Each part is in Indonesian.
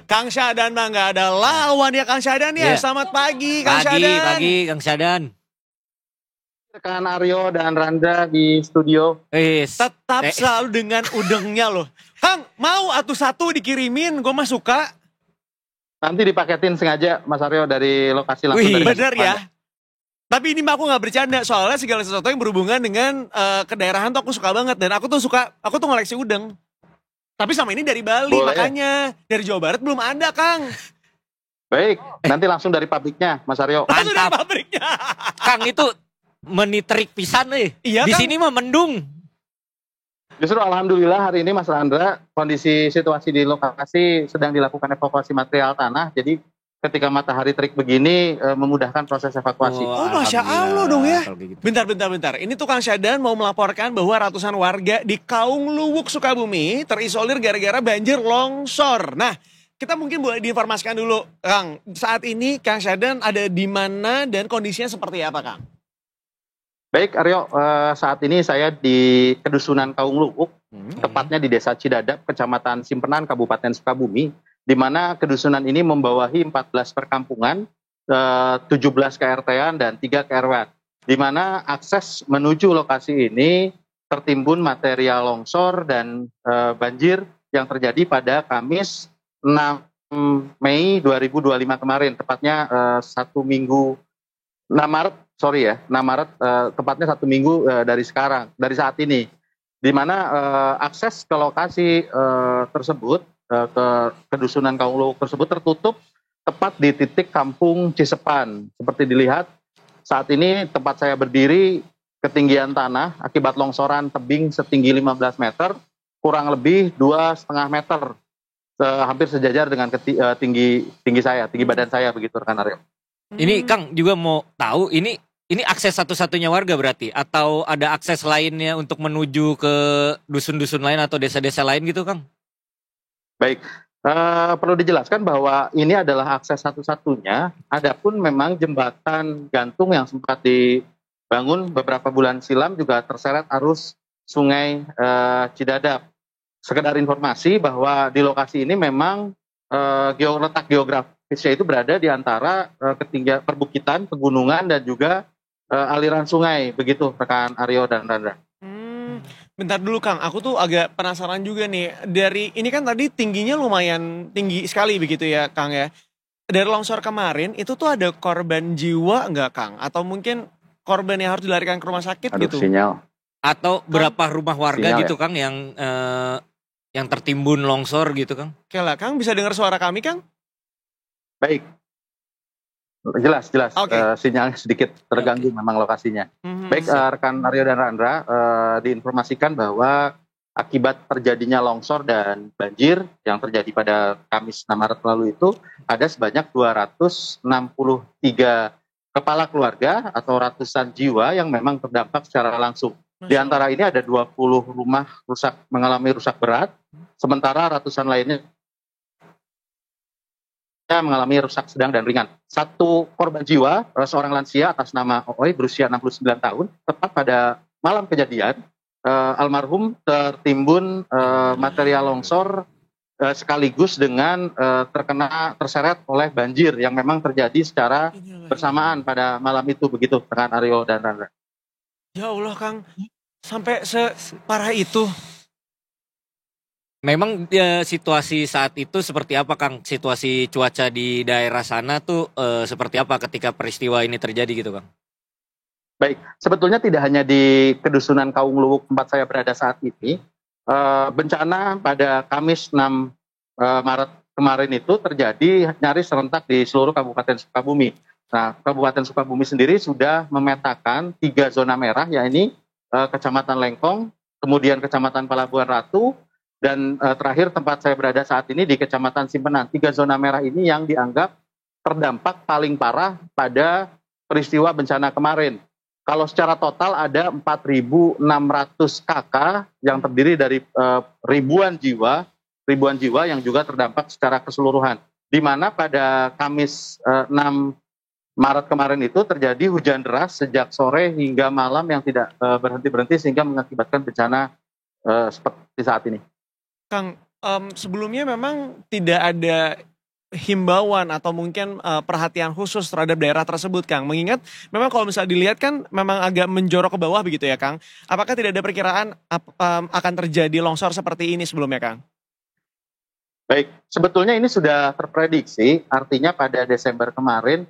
Kang Syadan mah nggak ada lawan ya Kang Syadan ya. Iya. Selamat pagi Kang Syadan. Pagi Kang Syadan. Rekan Aryo dan Randa di studio. Tetap selalu dengan udengnya loh. Kang, mau satu dikirimin, gue mah suka. Nanti dipaketin sengaja Mas Aryo dari lokasi langsung dari Bener ya. Padang. Tapi ini mah aku gak bercanda, soalnya segala sesuatu yang berhubungan dengan kedaerahan tuh aku suka banget. Dan aku tuh ngoleksi udeng. Tapi sama ini dari Bali, Boleh. makanya. Dari Jawa Barat belum ada, Kang. Baik, nanti langsung dari pabriknya Mas Aryo. Langsung dari Mantap. pabriknya. Kang itu meniterik pisan nih. Iya, Di Kang. sini mah mendung. Justru alhamdulillah hari ini Mas Randra, kondisi situasi di lokasi sedang dilakukan evakuasi material tanah. Jadi ketika matahari terik begini memudahkan proses evakuasi. Oh, Masya Allah dong ya. Kalau gitu. Bentar. Ini tuh Kang Syadan mau melaporkan bahwa ratusan warga di Kaung Luwuk, Sukabumi terisolir gara-gara banjir longsor. Nah, kita mungkin boleh diinformasikan dulu, Kang. Saat ini Kang Syadan ada di mana dan kondisinya seperti apa, Kang? Baik Aryo, saat ini saya di Kedusunan Kaung Luwuk, tepatnya di Desa Cidadap, Kecamatan Simpenan, Kabupaten Sukabumi, di mana kedusunan ini membawahi 14 perkampungan, 17 KRT-an dan 3 KRW-an. Di mana akses menuju lokasi ini tertimbun material longsor dan banjir yang terjadi pada Kamis 6 Mei 2025 kemarin, tepatnya 1 minggu 6 Maret, tepatnya 1 minggu dari saat ini, di mana akses ke lokasi tersebut, ke kedusunan Kaung Luwuk tersebut tertutup tepat di titik Kampung Cisepan. Seperti dilihat saat ini tempat saya berdiri, ketinggian tanah akibat longsoran tebing setinggi 15 meter, kurang lebih 2,5 meter, hampir sejajar dengan tinggi badan saya begitu rekan Aryo. Ini Kang juga mau tahu ini akses satu-satunya warga berarti atau ada akses lainnya untuk menuju ke dusun-dusun lain atau desa-desa lain gitu, Kang? Baik, perlu dijelaskan bahwa ini adalah akses satu-satunya. Adapun memang jembatan gantung yang sempat dibangun beberapa bulan silam juga terseret arus Sungai Cidadap. Sekedar informasi bahwa di lokasi ini memang letak geografisnya itu berada di antara ketinggian perbukitan, pegunungan dan juga aliran sungai, begitu rekan Aryo dan Randra. Bentar dulu Kang, aku tuh agak penasaran juga nih. Dari ini kan tadi tingginya lumayan tinggi sekali begitu ya Kang ya. Dari longsor kemarin itu tuh ada korban jiwa nggak Kang? Atau mungkin korban yang harus dilarikan ke rumah sakit gitu? Sinyal. Atau berapa rumah warga Sinyal, gitu Kang yang tertimbun longsor gitu Kang? Oke lah Kang, bisa dengar suara kami Kang? Baik. Jelas. Oke. Sinyalnya sedikit terganggu memang lokasinya. Baik, rekan Aryo dan Randra, diinformasikan bahwa akibat terjadinya longsor dan banjir yang terjadi pada Kamis 6 Maret lalu itu ada sebanyak 263 kepala keluarga atau ratusan jiwa yang memang terdampak secara langsung. Di antara ini ada 20 rumah mengalami rusak berat, sementara ratusan lainnya mengalami rusak sedang dan ringan. Satu korban jiwa, seorang lansia atas nama Ooi berusia 69 tahun, tepat pada malam kejadian, almarhum tertimbun material longsor sekaligus dengan terseret oleh banjir yang memang terjadi secara bersamaan pada malam itu, begitu rekan Aryo dan Randra. Ya Allah Kang, sampai separah itu. Memang situasi saat itu seperti apa Kang? Situasi cuaca di daerah sana tuh seperti apa ketika peristiwa ini terjadi gitu Kang? Baik, sebetulnya tidak hanya di Kedusunan Kaung Luwuk tempat saya berada saat ini, bencana pada Kamis 6 Maret kemarin itu terjadi nyaris serentak di seluruh Kabupaten Sukabumi. Nah, Kabupaten Sukabumi sendiri sudah memetakan 3 zona merah, yakni Kecamatan Lengkong, kemudian Kecamatan Palabuhan Ratu, dan terakhir tempat saya berada saat ini di Kecamatan Simpenan. 3 zona merah ini yang dianggap terdampak paling parah pada peristiwa bencana kemarin. Kalau secara total ada 4.600 KK yang terdiri dari ribuan jiwa yang juga terdampak secara keseluruhan. Di mana pada Kamis 6 Maret kemarin itu terjadi hujan deras sejak sore hingga malam yang tidak berhenti-berhenti sehingga mengakibatkan bencana seperti saat ini. Kang, sebelumnya memang tidak ada himbauan atau mungkin perhatian khusus terhadap daerah tersebut, Kang? Mengingat memang kalau misalnya dilihat kan memang agak menjorok ke bawah begitu ya, Kang. Apakah tidak ada perkiraan akan terjadi longsor seperti ini sebelumnya, Kang? Baik, sebetulnya ini sudah terprediksi, artinya pada Desember kemarin,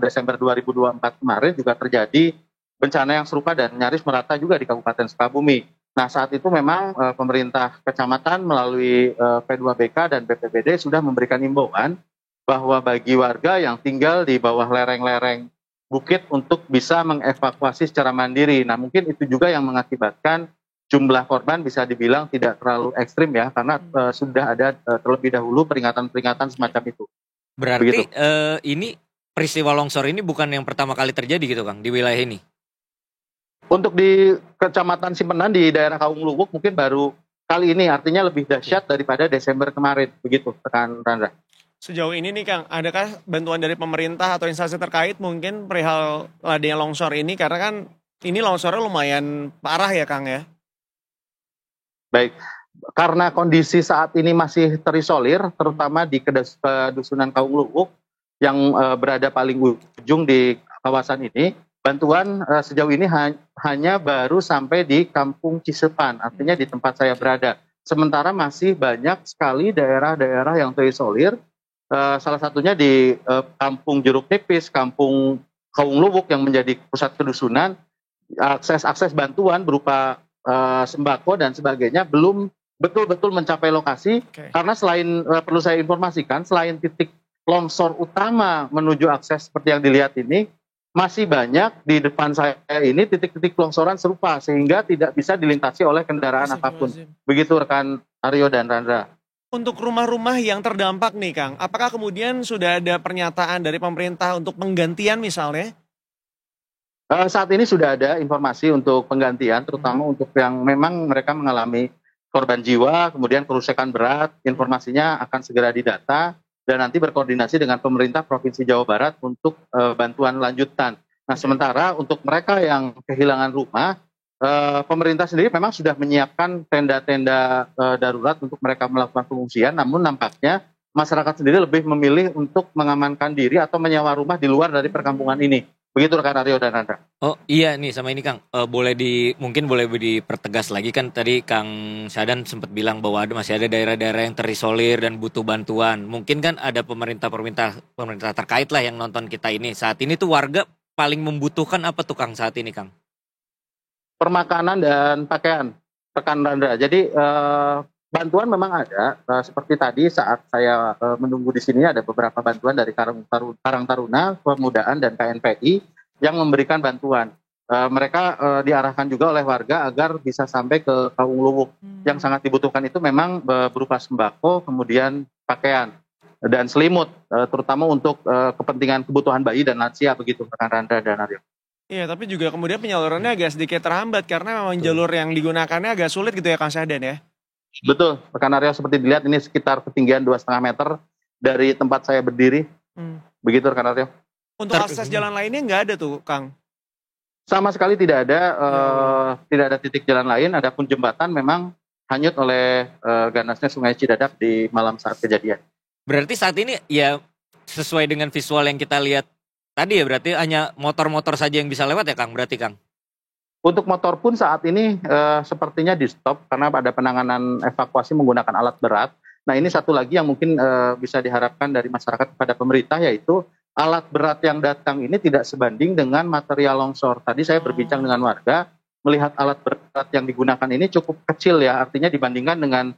Desember 2024 kemarin juga terjadi bencana yang serupa dan nyaris merata juga di Kabupaten Sukabumi. Nah, saat itu memang pemerintah kecamatan melalui P2BK dan BPBD sudah memberikan imbauan bahwa bagi warga yang tinggal di bawah lereng-lereng bukit untuk bisa mengevakuasi secara mandiri. Nah, mungkin itu juga yang mengakibatkan jumlah korban bisa dibilang tidak terlalu ekstrim ya, karena sudah ada terlebih dahulu peringatan-peringatan semacam itu. Begitu. Berarti ini peristiwa longsor ini bukan yang pertama kali terjadi gitu Kang di wilayah ini? Untuk di Kecamatan Simpenan di daerah Kaung Luwuk mungkin baru kali ini, artinya lebih dahsyat daripada Desember kemarin, begitu rekan Randra. Sejauh ini nih, Kang, adakah bantuan dari pemerintah atau instansi terkait mungkin perihal adanya longsor ini? Karena kan ini longsornya lumayan parah ya, Kang ya? Baik, karena kondisi saat ini masih terisolir, terutama di kedusunan Kaung Luwuk yang berada paling ujung di kawasan ini, bantuan sejauh ini hanya baru sampai di Kampung Cisepan, artinya di tempat saya berada. Sementara masih banyak sekali daerah-daerah yang terisolir, salah satunya di Kampung Jeruk Nipis, Kampung Kaung Luwuk yang menjadi pusat kedusunan, akses bantuan berupa sembako dan sebagainya belum betul-betul mencapai lokasi. Karena selain perlu saya informasikan, selain titik longsor utama menuju akses seperti yang dilihat ini, masih banyak di depan saya ini titik-titik longsoran serupa sehingga tidak bisa dilintasi oleh kendaraan apapun. Begitu rekan Aryo dan Randra. Untuk rumah-rumah yang terdampak nih, Kang, apakah kemudian sudah ada pernyataan dari pemerintah untuk penggantian misalnya? Saat ini sudah ada informasi untuk penggantian, terutama untuk yang memang mereka mengalami korban jiwa, kemudian kerusakan berat, informasinya akan segera didata, dan nanti berkoordinasi dengan pemerintah Provinsi Jawa Barat untuk bantuan lanjutan. Nah, sementara untuk mereka yang kehilangan rumah, pemerintah sendiri memang sudah menyiapkan tenda-tenda darurat untuk mereka melakukan pengungsian, namun nampaknya masyarakat sendiri lebih memilih untuk mengamankan diri atau menyewa rumah di luar dari perkampungan ini. Begitu rekan Aryo dan Anda. Oh iya nih sama ini Kang, mungkin boleh dipertegas lagi kan tadi Kang Sadan sempat bilang bahwa masih ada daerah-daerah yang terisolir dan butuh bantuan. Mungkin kan ada pemerintah terkait lah yang nonton kita ini. Saat ini tuh warga paling membutuhkan apa tuh Kang saat ini Kang? Permakanan dan pakaian rekan Randra. Jadi bantuan memang ada, seperti tadi saat saya menunggu di sini ada beberapa bantuan dari Karang Taruna, Pemudaan dan KNPI yang memberikan bantuan. Mereka diarahkan juga oleh warga agar bisa sampai ke Kaung Luwuk. Yang sangat dibutuhkan itu memang berupa sembako, kemudian pakaian dan selimut, terutama untuk kepentingan kebutuhan bayi dan lansia, begitu rekan Randra dan Aryo. Iya, tapi juga kemudian penyalurannya agak sedikit terhambat karena memang jalur yang digunakannya agak sulit gitu ya, Kang Syahdan ya? Betul, rekan Aryo, seperti dilihat ini sekitar ketinggian 2,5 meter dari tempat saya berdiri. Begitu rekan Aryo. Untuk akses jalan lainnya nggak ada tuh, Kang? Sama sekali tidak ada, tidak ada titik jalan lain. Adapun jembatan memang hanyut oleh ganasnya Sungai Cidadak di malam saat kejadian. Berarti saat ini ya sesuai dengan visual yang kita lihat tadi ya, berarti hanya motor-motor saja yang bisa lewat ya Kang, berarti Kang? Untuk motor pun saat ini sepertinya di stop karena ada penanganan evakuasi menggunakan alat berat. Nah, ini satu lagi yang mungkin bisa diharapkan dari masyarakat kepada pemerintah, yaitu alat berat yang datang ini tidak sebanding dengan material longsor. Tadi saya berbincang dengan warga, melihat alat berat yang digunakan ini cukup kecil ya, artinya dibandingkan dengan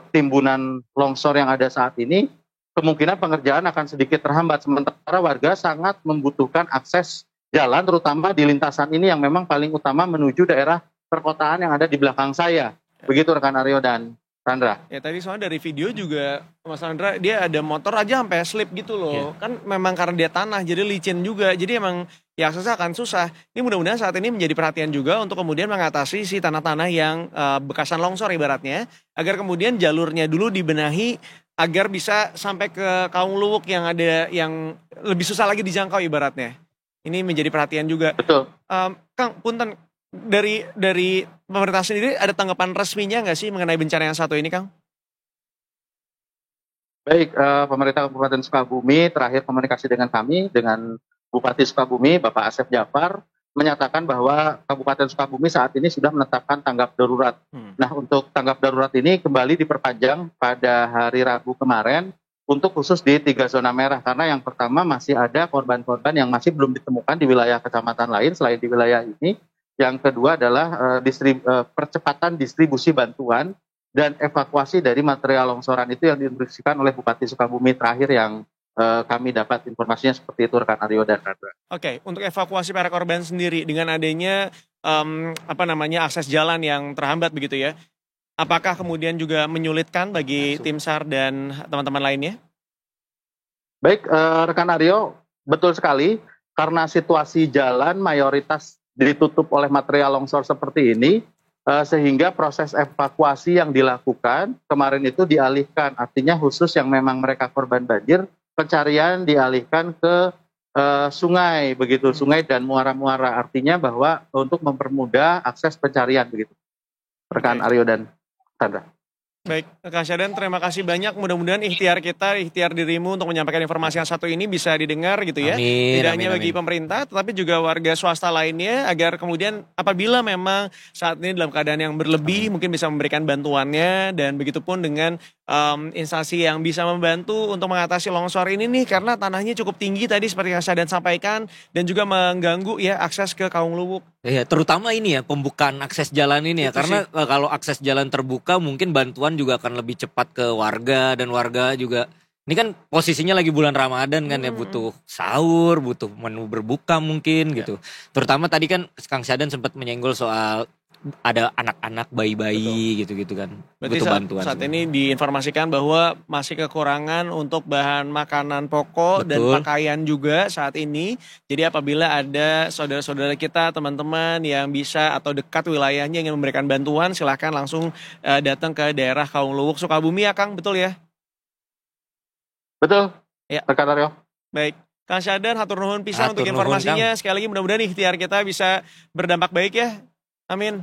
timbunan longsor yang ada saat ini, kemungkinan pengerjaan akan sedikit terhambat. Sementara warga sangat membutuhkan akses jalan, terutama di lintasan ini yang memang paling utama menuju daerah perkotaan yang ada di belakang saya. Begitu rekan Aryo dan Sandra. Ya tadi soalnya dari video juga Mas Sandra, dia ada motor aja sampai slip gitu loh. Kan memang karena dia tanah jadi licin juga. Jadi emang ya aksesnya akan susah. Ini mudah-mudahan saat ini menjadi perhatian juga untuk kemudian mengatasi si tanah-tanah yang bekasan longsor ibaratnya, agar kemudian jalurnya dulu dibenahi agar bisa sampai ke Kaung Luwuk yang ada yang lebih susah lagi dijangkau ibaratnya. Ini menjadi perhatian juga. Betul. Kang, punten, dari pemerintah sendiri ada tanggapan resminya nggak sih mengenai bencana yang satu ini, Kang? Baik, pemerintah Kabupaten Sukabumi terakhir komunikasi dengan kami, dengan Bupati Sukabumi, Bapak Asep Jafar, menyatakan bahwa Kabupaten Sukabumi saat ini sudah menetapkan tanggap darurat. Nah, untuk tanggap darurat ini kembali diperpanjang pada hari Rabu kemarin untuk khusus di 3 zona merah. Karena yang pertama masih ada korban-korban yang masih belum ditemukan di wilayah kecamatan lain selain di wilayah ini. Yang kedua adalah percepatan distribusi bantuan dan evakuasi dari material longsoran itu yang diinstruksikan oleh Bupati Sukabumi terakhir yang kami dapat informasinya seperti itu rekan Aryo dan Randra. Oke, untuk evakuasi para korban sendiri dengan adanya akses jalan yang terhambat begitu ya. Apakah kemudian juga menyulitkan bagi tim SAR dan teman-teman lainnya? Baik, rekan Aryo, betul sekali karena situasi jalan mayoritas ditutup oleh material longsor seperti ini, sehingga proses evakuasi yang dilakukan kemarin itu dialihkan, artinya khusus yang memang mereka korban banjir, pencarian dialihkan ke sungai begitu, sungai dan muara-muara, artinya bahwa untuk mempermudah akses pencarian begitu. Rekan Aryo dan Sandra. Baik, Kak Syadan, terima kasih banyak. Mudah-mudahan ikhtiar dirimu untuk menyampaikan informasi yang satu ini bisa didengar gitu ya. Amin, Tidak amin, hanya bagi amin. pemerintah, tetapi juga warga swasta lainnya, agar kemudian apabila memang saat ini dalam keadaan yang berlebih, mungkin bisa memberikan bantuannya, dan begitupun dengan instansi yang bisa membantu untuk mengatasi longsor ini nih, karena tanahnya cukup tinggi tadi seperti yang Syadan sampaikan, dan juga mengganggu ya akses ke Kaung Luwuk. Iya, terutama ini ya pembukaan akses jalan ini ya, Itu karena kalau akses jalan terbuka mungkin bantuan juga akan lebih cepat ke warga, dan warga juga ini kan posisinya lagi bulan Ramadan kan ya, butuh sahur, butuh menu berbuka mungkin gitu. Terutama tadi kan Kang Syadan sempat menyenggol soal ada anak-anak, bayi-bayi gitu-gitu kan, Berarti butuh bantuan. saat ini diinformasikan bahwa masih kekurangan untuk bahan makanan pokok dan Betul. pakaian juga saat ini. Jadi apabila ada saudara-saudara kita, teman-teman yang bisa atau dekat wilayahnya ingin memberikan bantuan, silahkan langsung datang ke daerah Kaung Luwuk, Sukabumi ya Kang, betul ya? Betul, Ya. rekan Aryo. Baik. Kang Syadan, hatur nuhun pisan Hatur untuk nuhun, informasinya. Sekali lagi mudah-mudahan ikhtiar kita bisa berdampak baik ya. Amin.